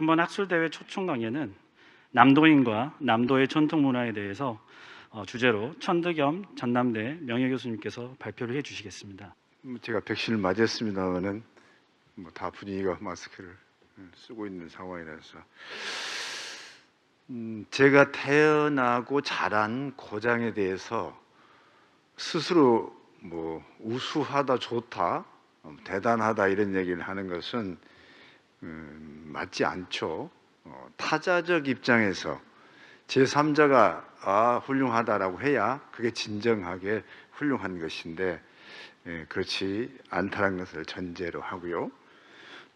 이번 학술대회 초청 강연은 남도인과 남도의 전통문화에 대해서 주제로 천득염 전남대 명예교수님께서 발표를 해주시겠습니다. 제가 백신을 맞았습니다만은 다 분위기가 마스크를 쓰고 있는 상황이라서 제가 태어나고 자란 고장에 대해서 스스로 우수하다, 좋다, 대단하다 이런 얘기를 하는 것은 맞지 않죠. 타자적 입장에서 제3자가 훌륭하다라고 해야 그게 진정하게 훌륭한 것인데 그렇지 않다는 것을 전제로 하고요.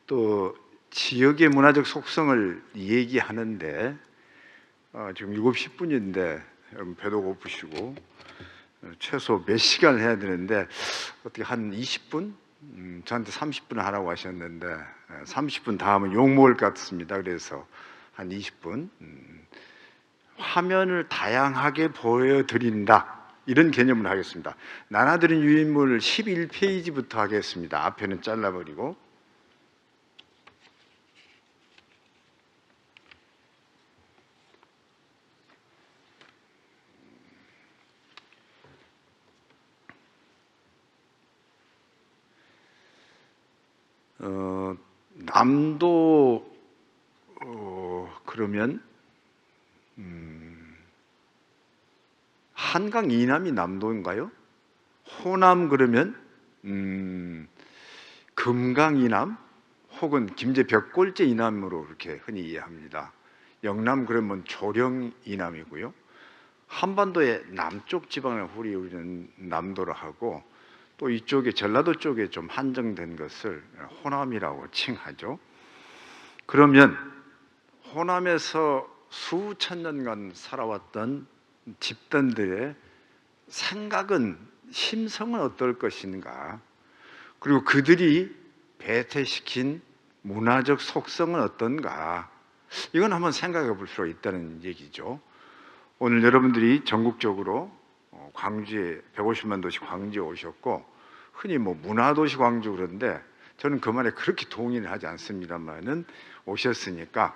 또 지역의 문화적 속성을 얘기하는데 지금 7시 10분인데 여러분 배도 고프시고 최소 몇 시간을 해야 되는데 어떻게 한 20분? 저한테 30분 하라고 하셨는데 30분 다 하면 욕먹을 것 같습니다. 그래서 한 20분 화면을 다양하게 보여드린다 이런 개념을 하겠습니다. 나눠드린 유인물 11페이지부터 하겠습니다. 앞에는 잘라버리고 남도 그러면 한강 이남이 남도인가요? 호남 그러면 금강 이남 혹은 김제 벽골제 이남으로 이렇게 흔히 이해합니다. 영남 그러면 조령 이남이고요. 한반도의 남쪽 지방을 우리는 남도로 하고 또 이쪽에 전라도 쪽에 좀 한정된 것을 호남이라고 칭하죠. 그러면 호남에서 수천 년간 살아왔던 집단들의 생각은, 심성은 어떨 것인가, 그리고 그들이 배태시킨 문화적 속성은 어떤가, 이건 한번 생각해 볼 필요가 있다는 얘기죠. 오늘 여러분들이 전국적으로 광주에 150만 도시 광주에 오셨고 흔히 문화도시 광주 그런데 저는 그 말에 그렇게 동의를 하지 않습니다만은 오셨으니까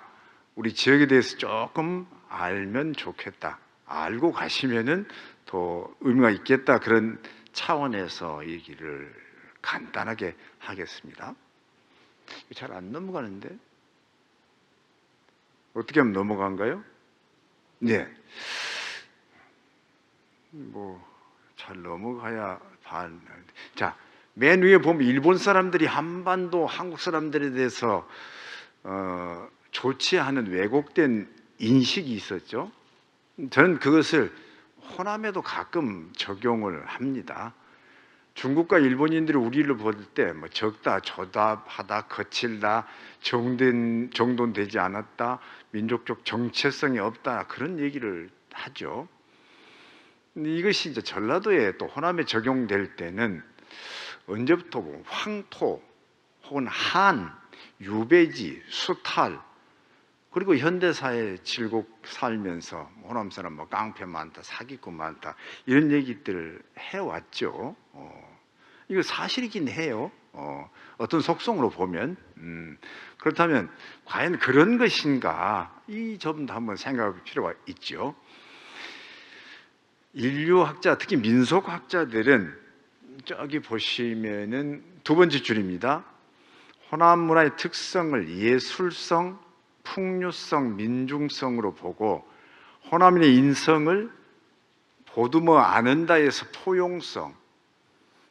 우리 지역에 대해서 조금 알면 좋겠다, 알고 가시면은 더 의미가 있겠다, 그런 차원에서 얘기를 간단하게 하겠습니다. 잘 안 넘어가는데 어떻게 하면 넘어간가요? 네. 잘 넘어가야 반. 자, 맨 위에 보면 일본 사람들이 한반도 한국 사람들에 대해서 좋지 않은 왜곡된 인식이 있었죠. 저는 그것을 호남에도 가끔 적용을 합니다. 중국과 일본인들이 우리를 볼 때 적다, 조답하다, 거칠다, 정돈되지 않았다, 민족적 정체성이 없다, 그런 얘기를 하죠. 이것이 이제 전라도에 또 호남에 적용될 때는 언제부터 황토 혹은 한, 유배지, 수탈, 그리고 현대사회 질곡 살면서 호남 사람 깡패 많다, 사기꾼 많다, 이런 얘기들을 해왔죠. 이거 사실이긴 해요. 어떤 속성으로 보면. 그렇다면 과연 그런 것인가, 이 점도 한번 생각할 필요가 있죠. 인류학자, 특히 민속학자들은 저기 보시면은 두 번째 줄입니다. 호남 문화의 특성을 예술성, 풍류성, 민중성으로 보고 호남인의 인성을 보듬어 안는다에서 포용성,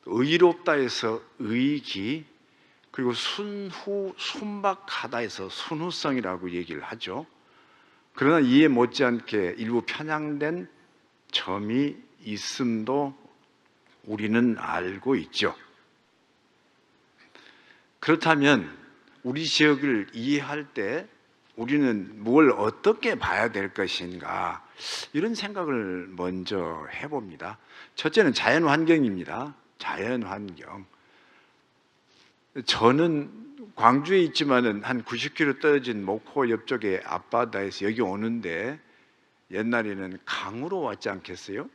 의롭다에서 의기, 그리고 순박하다에서 순후성이라고 얘기를 하죠. 그러나 이에 못지않게 일부 편향된 점이 있음도 우리는 알고 있죠. 그렇다면 우리 지역을 이해할 때 우리는 뭘 어떻게 봐야 될 것인가, 이런 생각을 먼저 해봅니다. 첫째는 자연환경입니다. 자연환경. 저는 광주에 있지만은 한 90km 떨어진 목포 옆쪽의 앞바다에서 여기 오는데 옛날에는 강으로 왔지 않겠어요?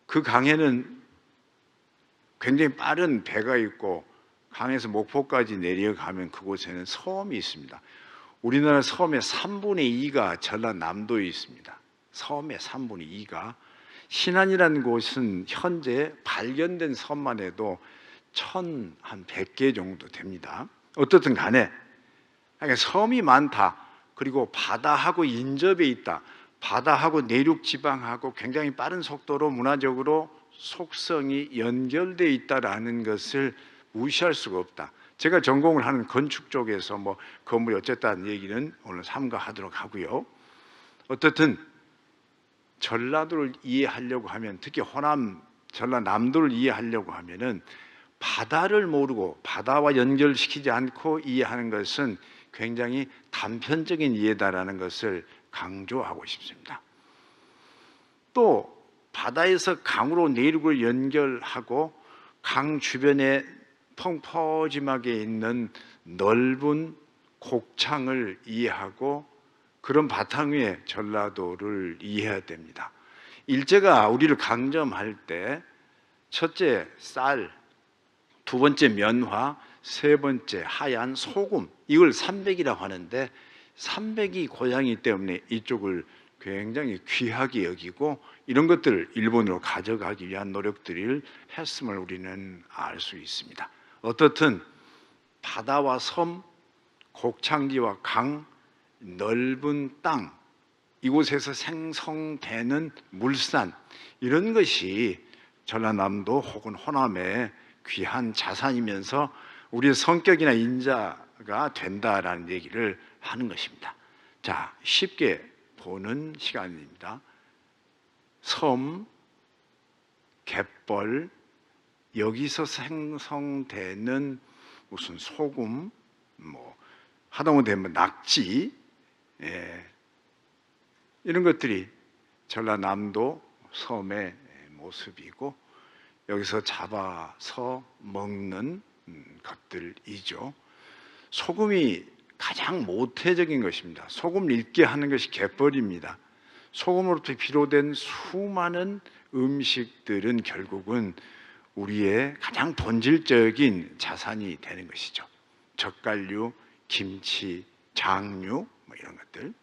그 강에는 굉장히 빠른 배가 있고 강에서 목포까지 내려가면 그곳에는 섬이 있습니다. 우리나라 섬의 3분의 2가 전라남도에 있습니다. 섬의 3분의 2가. 신안이라는 곳은 현재 발견된 섬만 해도 1,100개 정도 됩니다. 어떻든 간에 그러니까 섬이 많다. 그리고 바다하고 인접해 있다. 바다하고 내륙 지방하고 굉장히 빠른 속도로 문화적으로 속성이 연결되어 있다라는 것을 무시할 수가 없다. 제가 전공을 하는 건축 쪽에서 뭐 건물이 어쨌다는 얘기는 오늘 삼가하도록 하고요. 어떻든 전라도를 이해하려고 하면, 특히 호남 전라남도를 이해하려고 하면은 바다를 모르고 바다와 연결시키지 않고 이해하는 것은 굉장히 단편적인 이해다라는 것을 강조하고 싶습니다. 또 바다에서 강으로 내륙을 연결하고 강 주변에 펑퍼짐하게 있는 넓은 곡창을 이해하고 그런 바탕 위에 전라도를 이해해야 됩니다. 일제가 우리를 강점할 때 첫째 쌀, 두 번째 면화, 세 번째 하얀 소금, 이걸 삼백이라고 하는데 삼백이 고향이기 때문에 이쪽을 굉장히 귀하게 여기고 이런 것들을 일본으로 가져가기 위한 노력들을 했음을 우리는 알 수 있습니다. 어떻든 바다와 섬, 곡창지와 강, 넓은 땅, 이곳에서 생성되는 물산, 이런 것이 전라남도 혹은 호남의 귀한 자산이면서 우리의 성격이나 인자가 된다라는 얘기를 하는 것입니다. 자, 쉽게 보는 시간입니다. 섬, 갯벌, 여기서 생성되는 무슨 소금, 뭐 하다못해 낙지, 이런 것들이 전라남도 섬의 모습이고 여기서 잡아서 먹는 것들이죠. 소금이 가장 모태적인 것입니다. 소금을 잊게 하는 것이 갯벌입니다. 소금으로부터 비롯된 수많은 음식들은 결국은 우리의 가장 본질적인 자산이 되는 것이죠. 젓갈류, 김치, 장류, 뭐 이런 것들.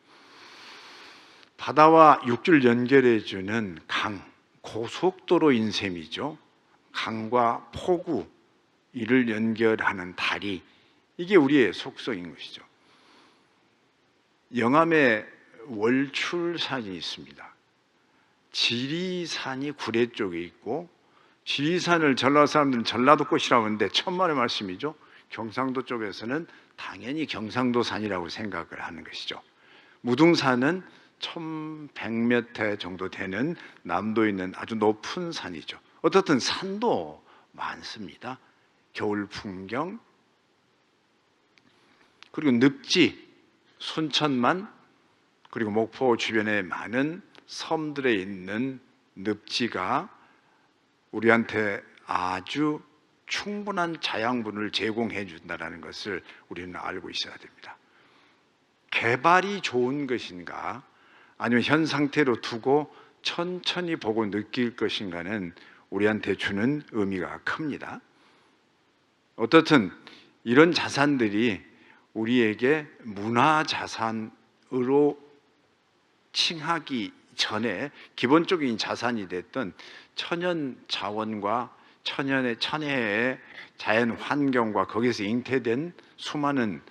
바다와 육지를 연결해주는 강, 고속도로인 셈이죠. 강과 포구, 이를 연결하는 다리, 이게 우리의 속성인 것이죠. 영암에 월출산이 있습니다. 지리산이 구례 쪽에 있고, 지리산을 전라도 사람들은 전라도 꽃이라고 하는데 천만의 말씀이죠. 경상도 쪽에서는 당연히 경상도산이라고 생각을 하는 것이죠. 무등산은 1100m 정도 되는 남도에 있는 아주 높은 산이죠. 어떻든 산도 많습니다. 겨울 풍경, 그리고 늪지, 순천만, 그리고 목포 주변에 많은 섬들에 있는 늪지가 우리한테 아주 충분한 자양분을 제공해 준다는 것을 우리는 알고 있어야 됩니다. 개발이 좋은 것인가 아니면 현 상태로 두고 천천히 보고 느낄 것인가는 우리한테 주는 의미가 큽니다. 어떻든 이런 자산들이 우리에게 문화자산으로 칭하기 전에 기본적인 자산이 됐던 천연 자원과 천혜의 자연 환경과 거기서 잉태된 수많은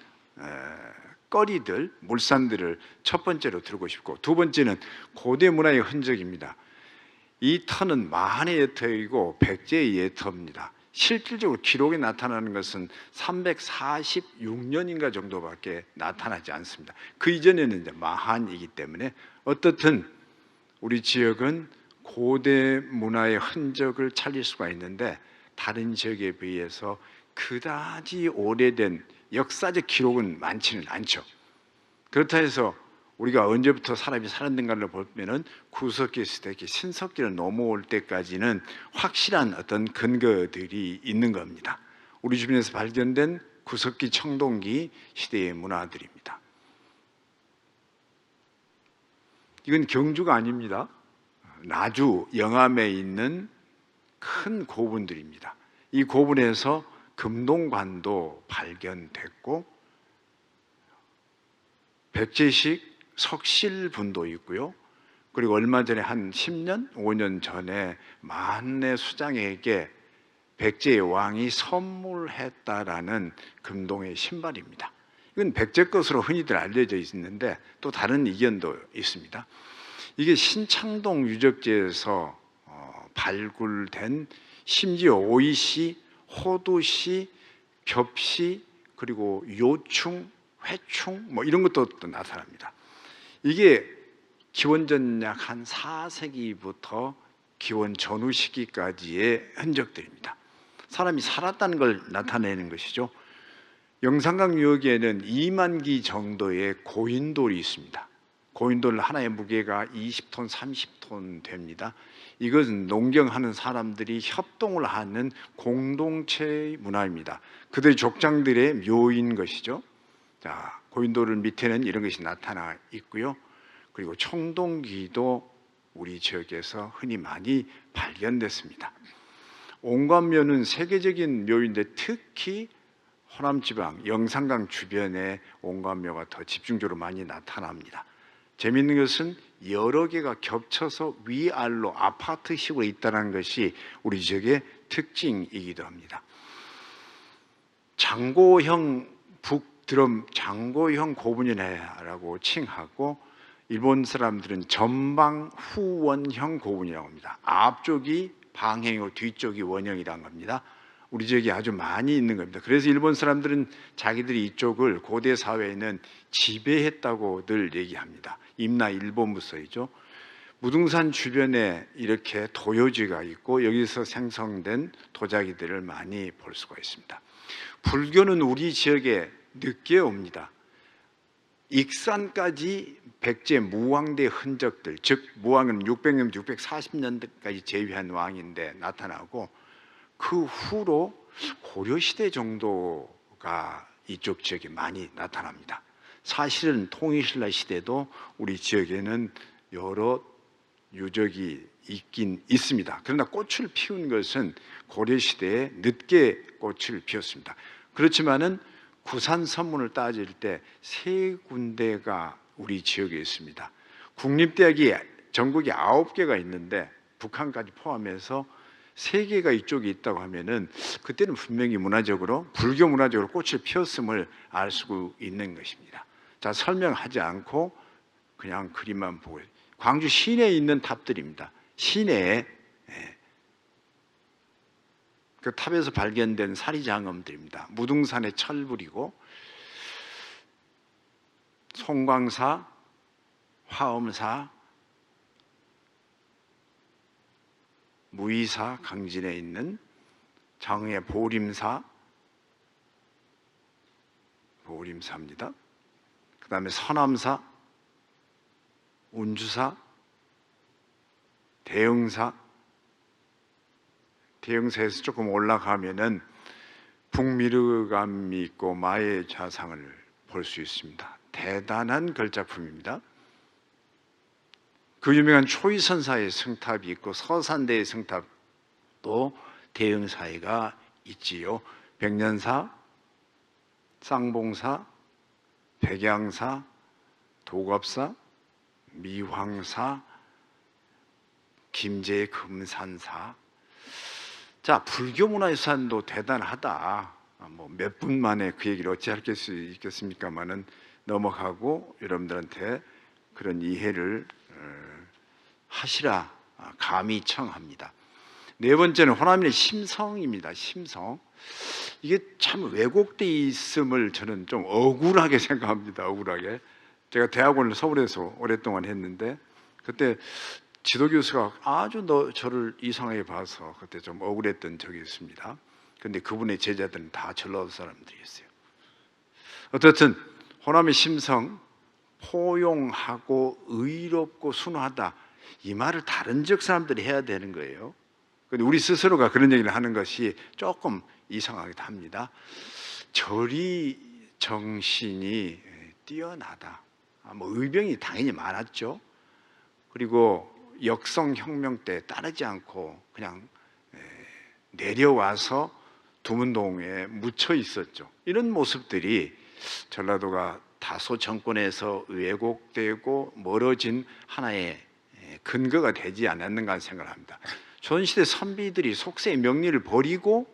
거리들, 물산들을 첫 번째로 들고 싶고, 두 번째는 고대 문화의 흔적입니다. 이 터는 마한의 예터이고 백제의 예터입니다. 실질적으로 기록에 나타나는 것은 346년인가 정도밖에 나타나지 않습니다. 그 이전에는 이제 마한이기 때문에 어떻든 우리 지역은 고대 문화의 흔적을 찾을 수가 있는데 다른 지역에 비해서 그다지 오래된 역사적 기록은 많지는 않죠. 그렇다 해서 우리가 언제부터 사람이 살았는가를 보면은 구석기 시대기 신석기를 넘어올 때까지는 확실한 어떤 근거들이 있는 겁니다. 우리 주변에서 발견된 구석기 청동기 시대의 문화들입니다. 이건 경주가 아닙니다. 나주 영암에 있는 큰 고분들입니다. 이 고분에서 금동관도 발견됐고 백제식 석실분도 있고요. 그리고 얼마 전에 한 10년, 5년 전에 만내 수장에게 백제의 왕이 선물했다라는 금동의 신발입니다. 이건 백제 것으로 흔히들 알려져 있는데 또 다른 의견도 있습니다. 이게 신창동 유적지에서 발굴된 심지어 오이시, 호두시, 겹시, 그리고 요충, 회충 뭐 이런 것도 또 나타납니다. 이게 기원전 약 한 4세기부터 기원 전후 시기까지의 흔적들입니다. 사람이 살았다는 걸 나타내는 것이죠. 영산강 유역에는 2만 기 정도의 고인돌이 있습니다. 고인돌 하나의 무게가 20톤, 30톤 됩니다. 이것은 농경하는 사람들이 협동을 하는 공동체의 문화입니다. 그들의 족장들의 묘인 것이죠. 자, 고인돌 밑에는 이런 것이 나타나 있고요. 그리고 청동기도 우리 지역에서 흔히 많이 발견됐습니다. 옹관묘는 세계적인 묘인데 특히 호남지방 영산강 주변에 옹관묘가 더 집중적으로 많이 나타납니다. 재미있는 것은 여러 개가 겹쳐서 위아래로 아파트식으로 있다는 것이 우리 지역의 특징이기도 합니다. 장고형 북드럼 장고형 고분이라고 칭하고 일본 사람들은 전방후원형 고분이라고 합니다. 앞쪽이 방향이고 뒤쪽이 원형이라는 겁니다. 우리 지역에 아주 많이 있는 겁니다. 그래서 일본 사람들은 자기들이 이쪽을 고대 사회에는 지배했다고 늘 얘기합니다. 임나 일본부서이죠. 무등산 주변에 이렇게 도요지가 있고 여기서 생성된 도자기들을 많이 볼 수가 있습니다. 불교는 우리 지역에 늦게 옵니다. 익산까지 백제 무왕대 흔적들, 즉 무왕은 600년, 640년대까지 재위한 왕인데 나타나고 그 후로 고려시대 정도가 이쪽 지역에 많이 나타납니다. 사실은 통일신라 시대도 우리 지역에는 여러 유적이 있긴 있습니다. 그러나 꽃을 피운 것은 고려시대에 늦게 꽃을 피웠습니다. 그렇지만은 구산 선문을 따질 때 세 군데가 우리 지역에 있습니다. 국립대학이 전국에 9개가 있는데 북한까지 포함해서 3개가 이쪽에 있다고 하면은 그때는 분명히 문화적으로 불교 문화적으로 꽃을 피웠음을 알 수 있는 것입니다. 자, 설명하지 않고 그냥 그림만 보고 광주 시내에 있는 탑들입니다. 시내에 그 탑에서 발견된 사리장엄들입니다. 무등산의 철불이고 송광사, 화엄사, 무의사 강진에 있는 장의 보림사입니다. 그 다음에 서남사, 운주사, 대흥사에서 조금 올라가면은 북미르감이 있고 마의 좌상을 볼 수 있습니다. 대단한 걸작품입니다. 그 유명한 초이선사의 성탑이 있고 서산대의 성탑도 대흥사에가 있지요. 백년사, 쌍봉사, 백양사, 도갑사, 미황사, 김제 금산사. 자, 불교 문화유산도 대단하다. 뭐 몇 분 만에 그 얘기를 어찌할 수 있겠습니까만은 넘어가고 여러분들한테 그런 이해를 하시라 감히 청합니다. 네 번째는 호남인의 심성입니다. 심성. 이게 참 왜곡되어 있음을 저는 좀 억울하게 생각합니다. 억울하게. 제가 대학원을 서울에서 오랫동안 했는데 그때 지도 교수가 아주 저를 이상하게 봐서 그때 좀 억울했던 적이 있습니다. 그런데 그분의 제자들은 다 전라도 사람들이었어요. 어떻든 호남의 심성, 포용하고 의롭고 순하다, 이 말을 다른 지역 사람들이 해야 되는 거예요. 그런데 우리 스스로가 그런 얘기를 하는 것이 조금 이상하기도 합니다. 절이 정신이 뛰어나다. 뭐 의병이 당연히 많았죠. 그리고 역성혁명 때 따르지 않고 그냥 내려와서 두문동에 묻혀 있었죠. 이런 모습들이 전라도가 다소 정권에서 왜곡되고 멀어진 하나의 근거가 되지 않았는가 하는 생각을 합니다. 조선시대 선비들이 속세의 명리를 버리고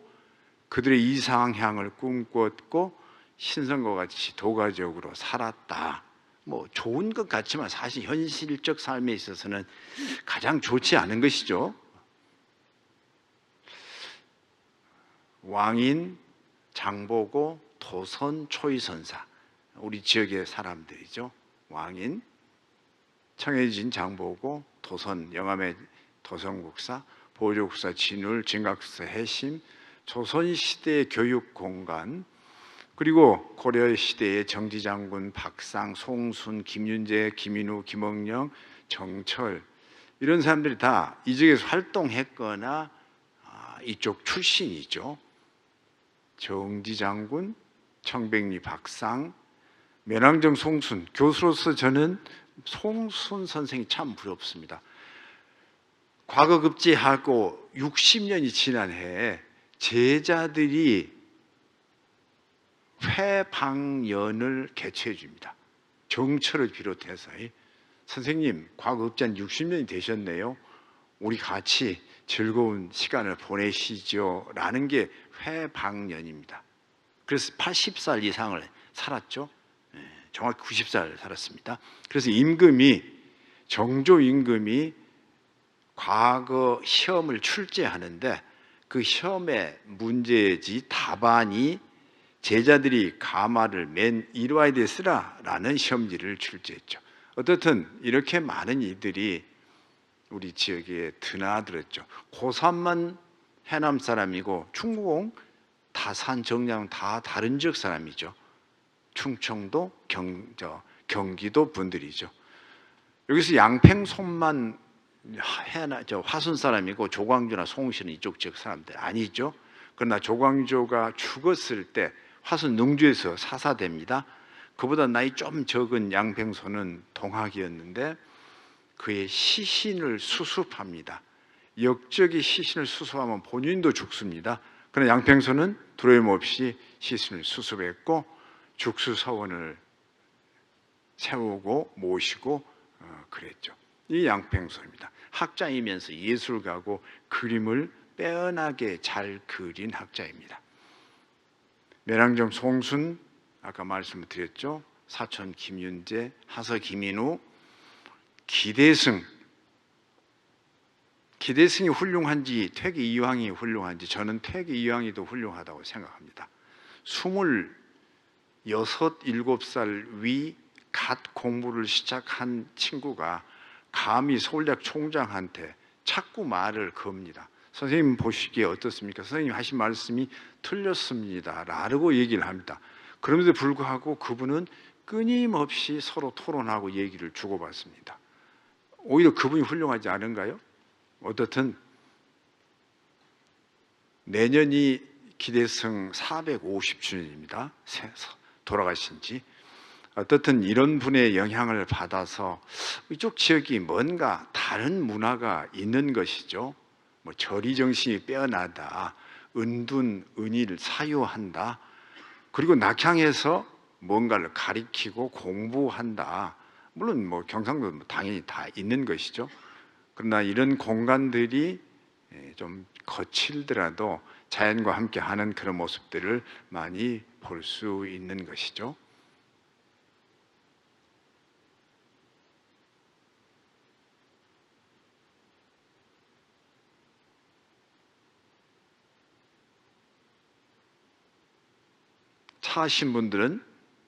그들의 이상향을 꿈꿨고 신선과 같이 도가적으로 살았다. 뭐 좋은 것 같지만 사실 현실적 삶에 있어서는 가장 좋지 않은 것이죠. 왕인, 장보고, 도선, 초이선사, 우리 지역의 사람들이죠. 왕인, 청해진 장보고, 도선, 영암의 도선국사, 보조국사 진울, 진각국사 해심, 조선시대의 교육공간, 그리고 고려시대의 정지장군, 박상, 송순, 김윤재, 김인우, 김억령, 정철, 이런 사람들이 다 이 지역에서 활동했거나 이쪽 출신이죠. 정지장군, 청백리, 박상, 면왕정, 송순. 교수로서 저는 송순 선생이 참 부럽습니다. 과거 급제하고 60년이 지난 해에 제자들이 회방연을 개최해 줍니다. 정철을 비롯해서. 선생님, 과거 급제한 60년이 되셨네요. 우리 같이 즐거운 시간을 보내시죠 라는 게 회방연입니다. 그래서 80살 이상을 살았죠. 정확히 90살 살았습니다. 그래서 임금이, 정조 임금이 과거 시험을 출제하는데 그 시험의 문제지 답안이 제자들이 가마를 맨 이루어야 되으라 라는 시험지를 출제했죠. 어떻든 이렇게 많은 이들이 우리 지역에 드나들었죠. 고3만 해남 사람이고 충무공, 다산, 정량 다 다른 지역 사람이죠. 충청도, 경기도 분들이죠. 여기서 양평손만 화순 사람이고 조광조나 송시는 이쪽 지역 사람들 아니죠. 그러나 조광조가 죽었을 때 화순 능주에서 사사됩니다. 그보다 나이 좀 적은 양평손은 동학이었는데 그의 시신을 수습합니다. 역적이 시신을 수습하면 본인도 죽습니다. 그러나 양평손은 두려움 없이 시신을 수습했고 죽수서원을 세우고 모시고 그랬죠. 이 양평손입니다. 학자이면서 예술가고 그림을 빼어나게 잘 그린 학자입니다. 면왕정 송순, 아까 말씀을 드렸죠. 사촌 김윤재, 하서 김인우, 기대승. 기대승이 훌륭한지 퇴계 이황이 훌륭한지 저는 퇴계 이황이 더 훌륭하다고 생각합니다. 26, 7살 위 갓 공부를 시작한 친구가 감히 서울대학 총장한테 자꾸 말을 겁니다. 선생님 보시기에 어떻습니까? 선생님 하신 말씀이 틀렸습니다 라고 얘기를 합니다. 그럼에도 불구하고 그분은 끊임없이 서로 토론하고 얘기를 주고받습니다. 오히려 그분이 훌륭하지 않은가요? 어떻든 내년이 기대승 450주년입니다. 돌아가신 지. 어떻든 이런 분의 영향을 받아서 이쪽 지역이 뭔가 다른 문화가 있는 것이죠. 뭐 절이 정신이 빼어나다, 은둔, 은일, 사유한다. 그리고 낙향에서 뭔가를 가리키고 공부한다. 물론 뭐 경상도 당연히 다 있는 것이죠. 그러나 이런 공간들이 좀 거칠더라도 자연과 함께 하는 그런 모습들을 많이 볼 수 있는 것이죠. 차 하신 분들은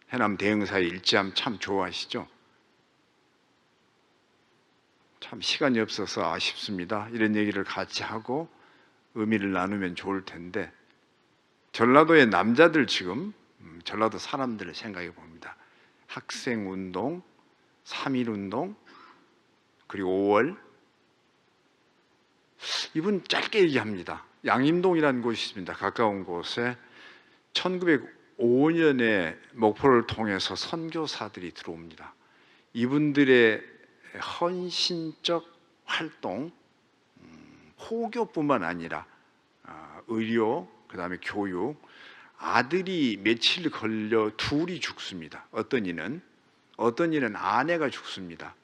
해남 대흥사의 일지함 참 좋아하시죠? 참 시간이 없어서 아쉽습니다. 이런 얘기를 같이 하고 의미를 나누면 좋을 텐데 전라도의 남자들 지금 전라도 사람들을 생각해 봅니다. 학생운동, 3.1운동, 그리고 5월 이분 짧게 얘기합니다. 양임동이라는 곳이 있습니다. 가까운 곳에 1905년에 목포를 통해서 선교사들이 들어옵니다. 이분들의 헌신적 활동, 호교뿐만 아니라 의료, 그 다음에 교육, 아들이 며칠 걸려 둘이 죽습니다. 어떤 이는 아내가 죽습니다.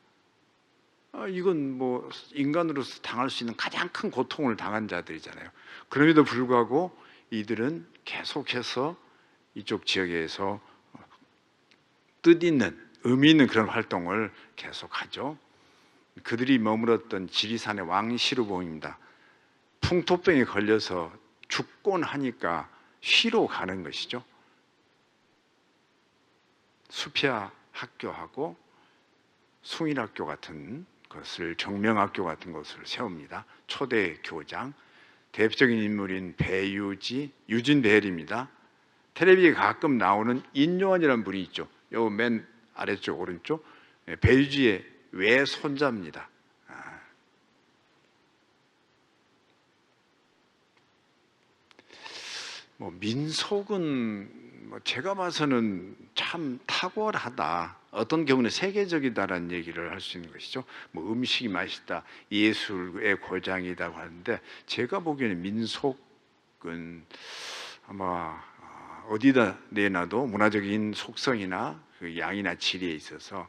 이건 뭐 인간으로서 당할 수 있는 가장 큰 고통을 당한 자들이잖아요. 그럼에도 불구하고 이들은 계속해서 이쪽 지역에서 뜻있는 의미 있는 그런 활동을 계속하죠. 그들이 머물렀던 지리산의 왕시르봉입니다. 풍토병에 걸려서 죽곤 하니까 쉬러 가는 것이죠. 수피아 학교하고 숭일학교 같은 것을, 정명학교 같은 것을 세웁니다. 초대 교장, 대표적인 인물인 배유지, 유진 베헬입니다. 텔레비에 가끔 나오는 인요한이라는 분이 있죠. 요 맨 아래쪽 오른쪽, 배유지의 외손자입니다. 뭐 민속은 제가 봐서는 참 탁월하다. 어떤 경우는 세계적이다라는 얘기를 할 수 있는 것이죠. 뭐 음식이 맛있다, 예술의 고장이라고 하는데, 제가 보기에는 민속은 아마 어디다 내놔도 문화적인 속성이나 그 양이나 질에 있어서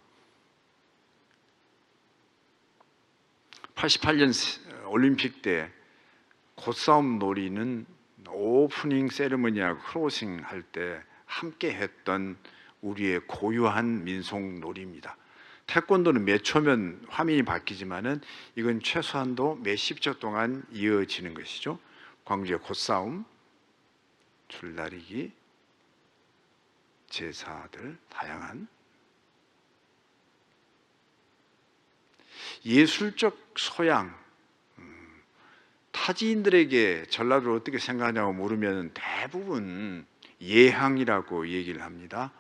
88년 올림픽 때 곶싸움 놀이는 오프닝 세리머니하고 크로싱 할 때 함께 했던 우리의 고유한 민속 놀이입니다. 태권도는 몇 초면 화면이 바뀌지만은 이건 최소한도 몇십 초 동안 이어지는 것이죠. 광주의 곶싸움, 줄다리기, 제사들 다양한 예술적 소양, 타지인들에게 전라도를 어떻게 생각하냐고 물으면 대부분 예향이라고 얘기를 합니다.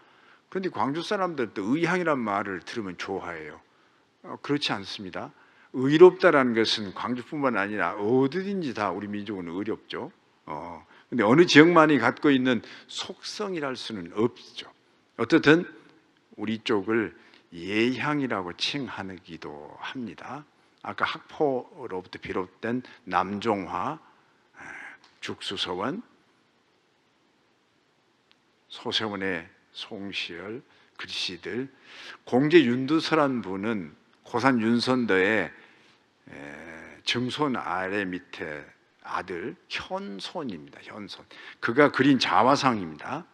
그런데 광주 사람들도 의향이란 말을 들으면 좋아해요. 그렇지 않습니다. 의롭다라는 것은 광주뿐만 아니라 어디든지 다 우리 민족은 의롭죠. 근데 어느 지역만이 갖고 있는 속성이랄 수는 없죠. 어쨌든 우리 쪽을 예향이라고 칭하기도 합니다. 아까 학포로부터 비롯된 남종화, 죽수서원, 소세원의 송시열, 글씨들, 공제 윤두서란 분은 고산 윤선더의 증손 아래 밑에 아들 현손입니다. 현손. 그가 그린 자화상입니다.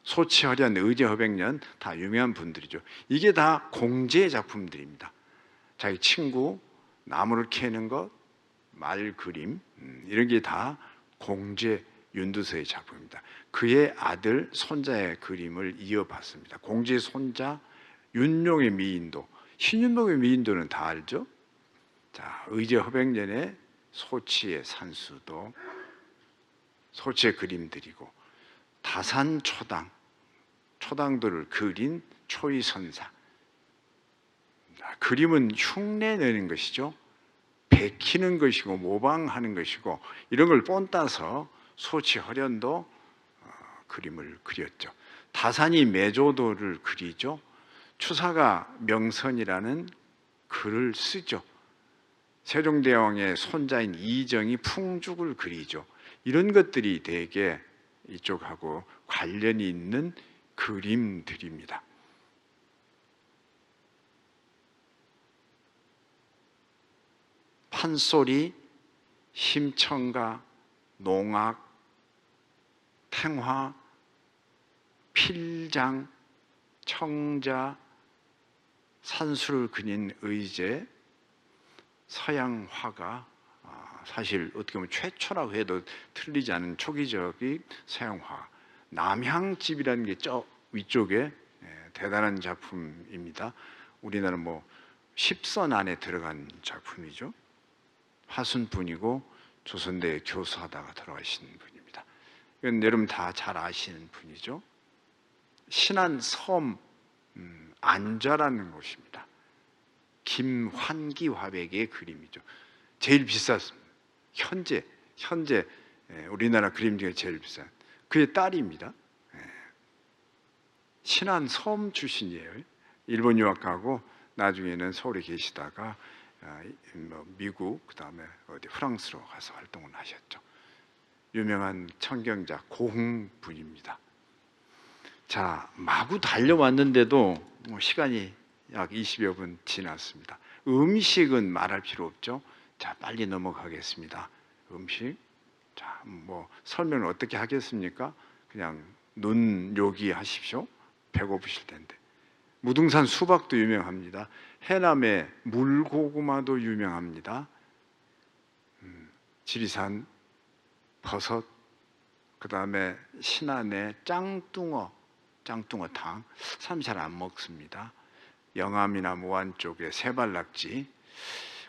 소치허련, 의제허백년 다 유명한 분들이죠. 이게 다 공제 작품들입니다. 자기 친구 나무를 캐는 것, 말 그림, 이런 게 다 공제 윤두서의 작품입니다. 그의 아들, 손자의 그림을 이어봤습니다. 공제의 손자 윤용의 미인도, 신윤복의 미인도는 다 알죠? 자, 의제허백년의 소치의 산수도 소치의 그림들이고, 다산 초당도를 그린 초이선사. 그림은 흉내내는 것이죠. 베끼는 것이고 모방하는 것이고, 이런 걸 본따서 소치허련도 그림을 그렸죠. 다산이 매조도를 그리죠. 추사가 명선이라는 글을 쓰죠. 세종대왕의 손자인 이정이 풍죽을 그리죠. 이런 것들이 대개 이쪽하고 관련이 있는 그림들입니다. 판소리, 심청가, 농악, 탱화, 필장, 청자, 산수를 그린 의제, 서양 화가 사실 어떻게 보면 최초라고 해도 틀리지 않은 초기적인 서양 화. 남향집이라는 게 저 위쪽에 대단한 작품입니다. 우리나라 뭐 10선 안에 들어간 작품이죠. 화순분이고 조선대 교수하다가 돌아가신 분입니다. 이건 여러분 다 잘 아시는 분이죠. 신안 섬 안좌라는 곳입니다. 김환기 화백의 그림이죠. 제일 비쌌습니다. 현재 우리나라 그림 중에 제일 비싼 그의 딸입니다. 신안 섬 출신이에요. 일본 유학 가고 나중에는 서울에 계시다가 미국, 그다음에 어디 프랑스로 가서 활동을 하셨죠. 유명한 청경자 고흥 분입니다. 자, 마구 달려왔는데도 뭐 시간이 약 20여 분 지났습니다. 음식은 말할 필요 없죠. 자, 빨리 넘어가겠습니다. 음식. 자, 뭐 설명을 어떻게 하겠습니까? 그냥 눈요기 하십시오. 배고프실 텐데. 무등산 수박도 유명합니다. 해남의 물고구마도 유명합니다. 지리산 버섯, 그 다음에 신안의 짱뚱어탕, 사람 잘 안 먹습니다. 영암이나 모안 쪽에 세발낙지.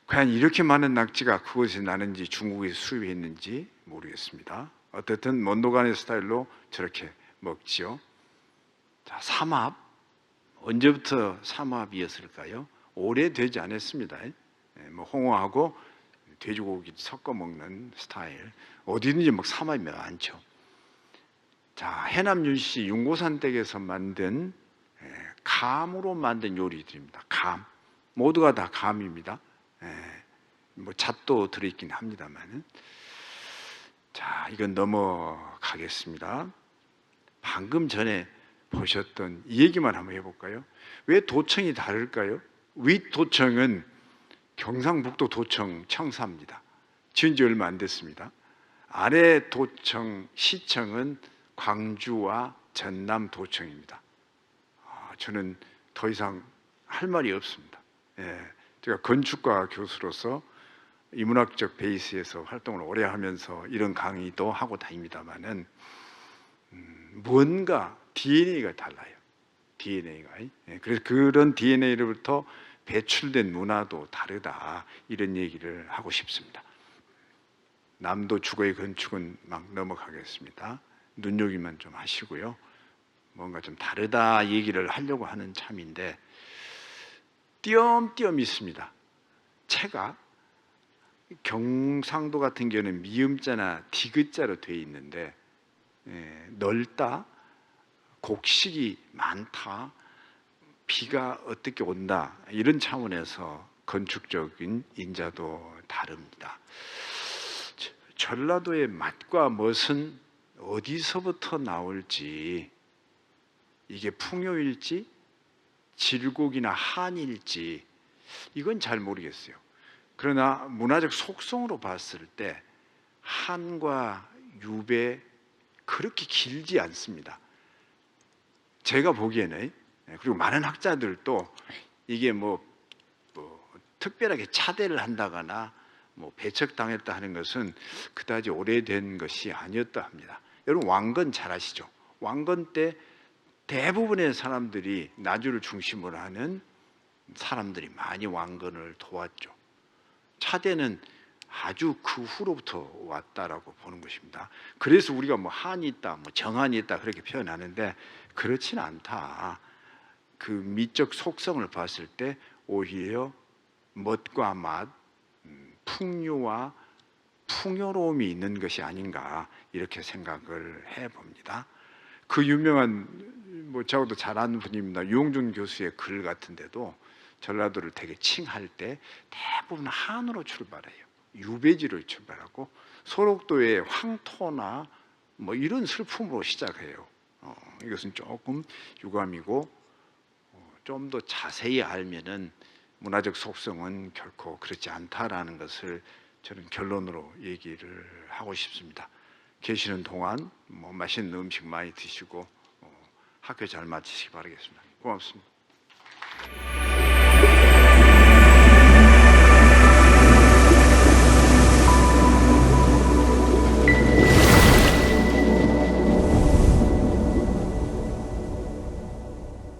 과연 이렇게 많은 낙지가 그곳에 나는지 중국에서 수입했는지 모르겠습니다. 어쨌든 먼도간의 스타일로 저렇게 먹지요. 자, 삼합. 언제부터 삼합이었을까요? 오래되지 않았습니다. 뭐 홍어하고 돼지고기 섞어 먹는 스타일. 어디든지 막 삼합이 많죠. 자, 해남 윤씨 윤고산 댁에서 만든 감으로 만든 요리들입니다. 감. 모두가 다 감입니다. 뭐 잣도 들어있긴 합니다만은. 자, 이건 넘어가겠습니다. 방금 전에 보셨던 이 얘기만 한번 해볼까요? 왜 도청이 다를까요? 윗도청은 경상북도 도청 청사입니다. 지은 지 얼마 안 됐습니다. 아래 도청 시청은 광주와 전남 도청입니다. 저는 더 이상 할 말이 없습니다. 제가 건축가 교수로서 인문학적 베이스에서 활동을 오래 하면서 이런 강의도 하고 다닙니다만은 뭔가 DNA가 달라요. DNA가. 그래서 그런 DNA로부터 배출된 문화도 다르다. 이런 얘기를 하고 싶습니다. 남도 주거의 건축은 막 넘어가겠습니다. 눈요기만 좀 하시고요. 뭔가 좀 다르다 얘기를 하려고 하는 참인데 띄엄띄엄 있습니다. 채가 경상도 같은 경우는 미음자나 디귿자로 되어 있는데 넓다, 곡식이 많다, 비가 어떻게 온다 이런 차원에서 건축적인 인자도 다릅니다. 전라도의 맛과 멋은 어디서부터 나올지, 이게 풍요일지 질곡이나 한일지 이건 잘 모르겠어요. 그러나 문화적 속성으로 봤을 때 한과 유배 그렇게 길지 않습니다. 제가 보기에는. 그리고 많은 학자들도 이게 뭐 특별하게 차대를 한다거나 뭐 배척당했다 하는 것은 그다지 오래된 것이 아니었다 합니다. 여러분 왕건 잘 아시죠? 왕건 때 대부분의 사람들이 나주를 중심으로 하는 사람들이 많이 왕건을 도왔죠. 차대는 아주 그 후로부터 왔다라고 보는 것입니다. 그래서 우리가 뭐 한이 있다, 뭐 정한이 있다 그렇게 표현하는데 그렇지는 않다. 그 미적 속성을 봤을 때 오히려 멋과 맛, 풍요와 풍요로움이 있는 것이 아닌가 이렇게 생각을 해봅니다. 그 유명한 뭐 저하고도 잘 아는 분입니다. 유홍준 교수의 글 같은데도 전라도를 되게 칭할 때 대부분 한으로 출발해요. 유배지로 출발하고 소록도의 황토나 뭐 이런 슬픔으로 시작해요. 이것은 조금 유감이고 좀 더 자세히 알면은 문화적 속성은 결코 그렇지 않다라는 것을 저는 결론으로 얘기를 하고 싶습니다. 계시는 동안 뭐 맛있는 음식 많이 드시고 학교 잘 마치시기 바라겠습니다. 고맙습니다.